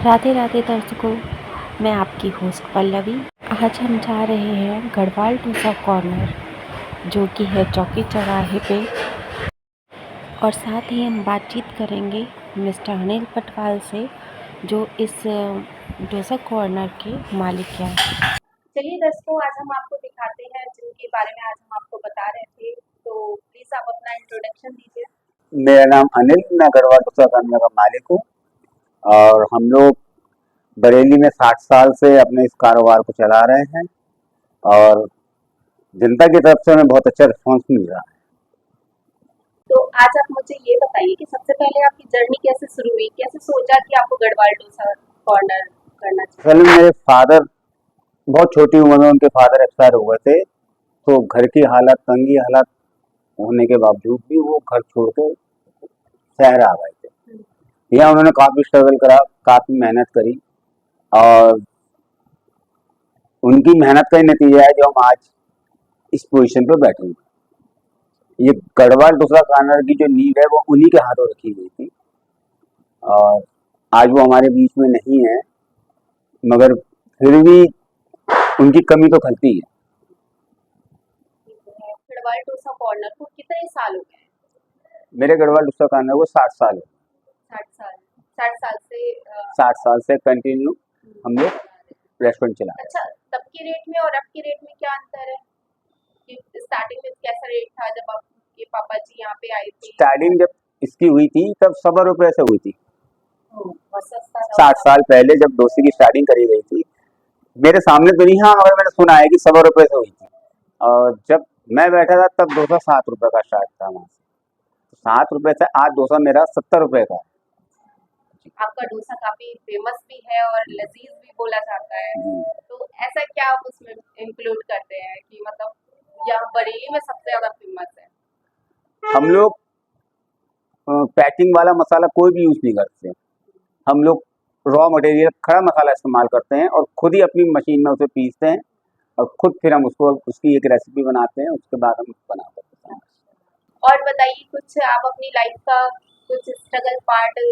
राधे राधे दर्शकों, मैं आपकी होस्ट पल्लवी। आज हम जा रहे हैं गढ़वाल डोसा कॉर्नर, जो कि है चौकी चौराहे पे, और साथ ही हम बातचीत करेंगे मिस्टर अनिल पटवाल से, जो इस डोसा कॉर्नर के मालिक हैं। चलिए दर्शकों, आज हम आपको दिखाते हैं जिनके बारे में आज हम आपको बता रहे थे। तो प्लीज आप अपना इंट्रोडक्शन दीजिए। मेरा नाम अनिल, मैं गढ़वाल डोसा कॉर्नर का मालिक हूँ और हम लोग बरेली में 60 साल से अपने इस कारोबार को चला रहे हैं और जनता की तरफ से हमें बहुत अच्छा रिस्पॉन्स मिल रहा है। तो आज आप मुझे ये बताइए कि सबसे पहले आपकी जर्नी कैसे शुरू हुई, कैसे सोचा कि आपको गढ़वाल डोसा कॉर्नर करना चाहिए? पहले मेरे फादर बहुत छोटी उम्र में उनके फादर एक्सपायर हो गए थे, तो घर की हालत, तंगी हालत होने के बावजूद भी वो घर छोड़ के शहर आ गए थे। यहाँ उन्होंने काफ़ी स्ट्रगल करा, काफ़ी मेहनत करी और उनकी मेहनत का ही नतीजा है जो हम आज इस पोजीशन पे बैठे हुए। ये गढ़वाल डोसा कॉर्नर की जो नींव है वो उन्हीं के हाथों रखी गई थी और आज वो हमारे बीच में नहीं है, मगर फिर भी उनकी कमी तो खलती है। गढ़वाल डोसा कॉर्नर को कितने साल हो गए? मेरे गढ़वाल डोसा कॉर्नर को 60 साल है। 60 साल से कंटिन्यू हम लोग रेस्टोरेंट चला रहे हैं। अच्छा, तब के रेट में और अब के रेट में क्या अंतर है? कि स्टार्टिंग में कैसा रेट था जब आपके पापा जी यहाँ पे आए थे? स्टार्टिंग जब इसकी हुई थी तब 100 रुपए से हुई थी। बहुत सस्ता था। 60 साल पहले जब डोसे की स्टार्टिंग करी गई थी, मेरे सामने तो नहीं, हाँ, मगर मैंने सुना है कि 100 रुपए से हुई थी और जब मैं बैठा था तब डोसा 7 रुपए का स्टार्ट था वहाँ से। 7 रुपए से आज डोसा मेरा 70 रुपए का है। आपका डोसा काफी फेमस भी है और लजीज भी बोला जाता है, तो ऐसा क्या आप उसमें इंक्लूड करते हैं कि मतलब यहाँ बरेली में सबसे ज्यादा फेमस है? हम लोग पैकिंग वाला मसाला कोई भी यूज नहीं करते। हम लोग रॉ मटेरियल खड़ा मसाला इस्तेमाल करते हैं और खुद ही अपनी मशीन में उसे पीसते हैं और खुद फिर हम उसको उसकी एक रेसिपी बनाते हैं, उसके बाद हम बनाते हैं। और बताइए कुछ आप अपनी लाइफ का कुछ स्ट्रगल पार्ट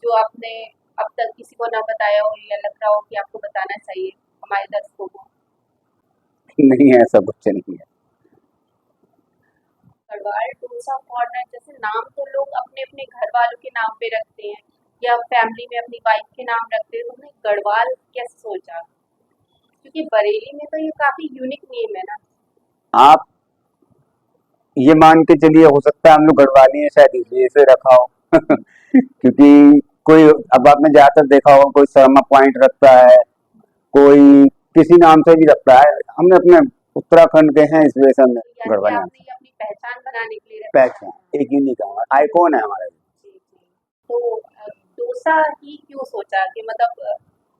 जो आपने अब तक किसी को ना बताया हो या लग रहा हो कि आपको बताना चाहिए हमारे दर्शकों को। नहीं है, ऐसा कुछ नहीं है। गढ़वाल डोसा कॉर्नर जैसे नाम तो लोग अपने अपने घर वालों के नाम पे रखते हैं या फैमिली में अपनी वाइफ के नाम रखते हैं, तो उन्होंने गढ़वाल कैसे सोचा? क्योंकि बरेली में तो ये काफी यूनिक नेम है ना। आप ये मान के चलिए, हो सकता है हम लोग गढ़वाली हैं शायद इसलिए से रखा हो क्योंकि कोई, अब आपने ज्यादातर देखा होगा, कोई शर्मा पॉइंट रखता है, कोई किसी नाम से भी रखता है। हमने अपने उत्तराखंड के हैं, इस वजह से हमने यानी कि गढ़वाली आपने ये अपनी पहचान बनाने के लिए रखा पहचान, एक यूनिक आइकॉन है हमारा। जी, जी। तो डोसा ही क्यों सोचा कि मतलब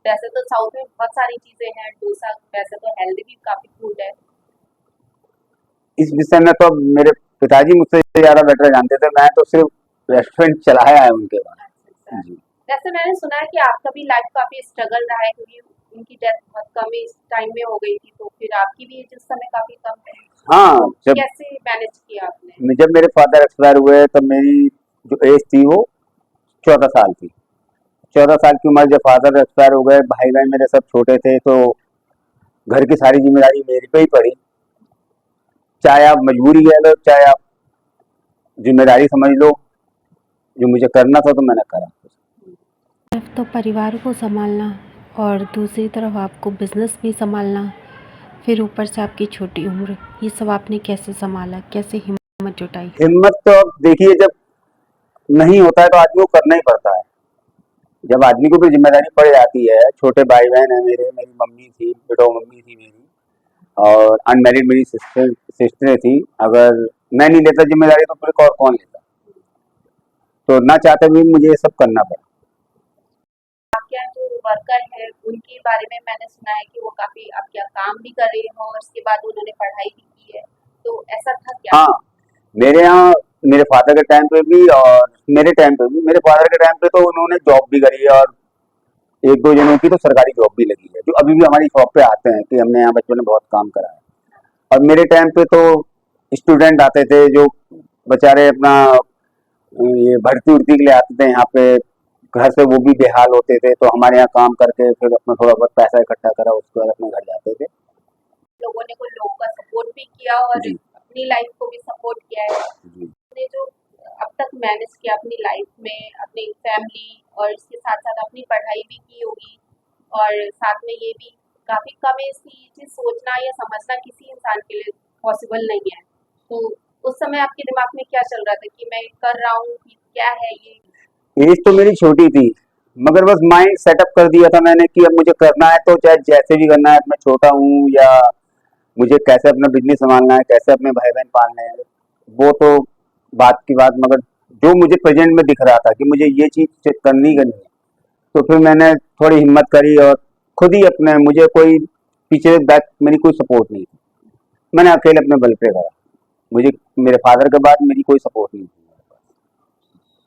वैसे तो साउथ में बहुत सारी चीजें हैं, डोसा वैसे तो हेल्दी भी काफी फूड है। इस विषय में तो मेरे पिताजी मुझसे ज्यादा बेटर जानते थे, मैं तो सिर्फ रेस्टोरेंट चलाया है उनके बाद। जी। वैसे मैंने सुना है कि आपका भी लाइफ काफी स्ट्रगल रहा है, क्योंकि उनकी डेथ बहुत कम इस टाइम में हो गई थी, तो फिर आपकी भी एज उस समय काफी कम है। हाँ, तो कैसे मैनेज किया आपने? जब मेरे फादर एक्सपायर हुए तब मेरी जो एज थी वो 14 साल थी। 14 साल की उम्र जब फादर एक्सपायर हो गए, भाई बहन मेरे सब छोटे थे, तो घर की सारी जिम्मेदारी मेरे पे ही पड़ी। चाहे आप मजबूरी कह लो, चाहे आप जिम्मेदारी समझ लो, जो मुझे करना था तो मैंने करा। तरफ तो परिवार को संभालना और दूसरी तरफ आपको बिजनेस भी संभालना, फिर ऊपर से आपकी छोटी उम्र, ये सब आपने कैसे संभाला, कैसे हिम्मत जुटाई? हिम्मत तो अब देखिए, जब नहीं होता है तो आदमी को करना ही पड़ता है। जब आदमी को भी जिम्मेदारी पड़ जाती है, छोटे भाई बहन है मेरे, मेरी मम्मी थी, विडो मम्मी थी मेरी, और अनमैरिड मेरी सिस्टरें थी। अगर मैं नहीं लेता जिम्मेदारी तो फिर और कौन लेता? तो ना चाहते भी मुझे ये सब करना पड़ा। आपके यहाँ जो वर्कर है उनके बारे में मैंने सुना है कि वो काफी आपके यहाँ काम भी कर रहे हो और उसके बाद उन्होंने पढ़ाई भी की है, तो ऐसा था क्या? हाँ, मेरे यहाँ मेरे फादर के टाइम पे भी और मेरे टाइम पे भी, मेरे फादर के टाइम पे तो उन्होंने जॉब भी करी है और एक दो जनों की तो सरकारी जॉब भी लगी है, जो अभी भी हमारी शॉप पे आते हैं कि हमने यहाँ बच्चों ने बहुत काम करा है। और मेरे टाइम पे तो स्टूडेंट आते थे जो बेचारे अपना ये भर्ती उर्ती के लिए आते थे यहाँ पे, घर से वो भी बेहाल होते थे, तो हमारे यहाँ काम करके फिर अपना थोड़ा बहुत पैसा इकट्ठा करा, उसके बाद अपने घर जाते थे। लोगों ने कुछ लोगों का सपोर्ट भी किया और जी। अपनी लाइफ को भी सपोर्ट किया है। जी। ने जो अब तक मैनेज किया अपनी लाइफ में, अपनी फैमिली और इसके साथ साथ अपनी पढ़ाई भी की होगी, और साथ में ये भी काफ़ी कम है इसकी चीज़ सोचना या समझना किसी इंसान के लिए पॉसिबल नहीं है। तो उस समय आपके दिमाग में क्या चल रहा था कि मैं कर रहा हूँ कि क्या है ये? एज तो मेरी छोटी थी, मगर बस माइंड सेटअप कर दिया था मैंने कि अब मुझे करना है तो चाहे जैसे भी करना है, मैं छोटा हूँ या मुझे कैसे अपना बिजनेस संभालना है, कैसे अपने भाई बहन पालने हैं, वो तो बात की बात, मगर जो मुझे प्रेजेंट में दिख रहा था कि मुझे ये चीज करनी करनी है, तो फिर मैंने थोड़ी हिम्मत करी और खुद ही अपने, मुझे कोई पीछे बैक मेरी कोई सपोर्ट नहीं थी, मैंने अकेले अपने बल पे करा। मुझे मेरे फादर के बाद मेरी कोई सपोर्ट नहीं थी मेरे पास।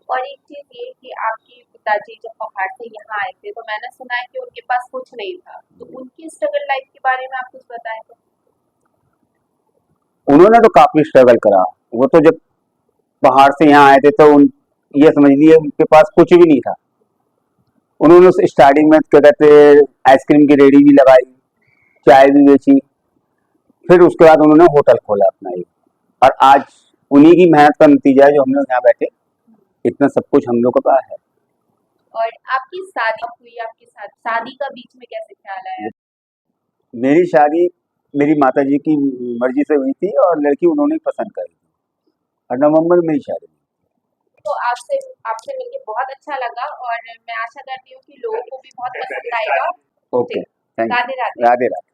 और एक चीज़ ये कि आपके पिताजी जब पहाड़ से यहाँ आए थे, तो मैंने सुना है कि उनके पास कुछ नहीं था, तो उनकी स्ट्रगल लाइफ के बारे में आप कुछ बताएं तो? उन्होंने तो काफी स्ट्रगल करा। वो तो जब पहाड़ से यहाँ आए थे तो ये समझ लिए उनके पास कुछ भी नहीं था। उन्होंने स्टार्टिंग में क्या कहते, आइसक्रीम की रेडी भी लगाई, चाय भी बेची, फिर उसके बाद उन्होंने होटल खोला अपना एक, और आज उन्हीं की मेहनत का नतीजा है जो हम लोग यहाँ बैठे, इतना सब कुछ हम लोग के पास है। और आपकी शादी हुई, आपकी शादी का बीच में कैसे ख्याल आया? मेरी शादी मेरी माता जी की मर्जी से हुई थी और लड़की उन्होंने पसंद करी थी, और नवंबर में मेरी शादी। तो आपसे आपसे मिलके बहुत अच्छा लगा, और मैं आशा करती हूँ कि लोगों को भी बहुत पसंद आएगा। Okay, thank Radhe you. Radhe. Radhe Radhe.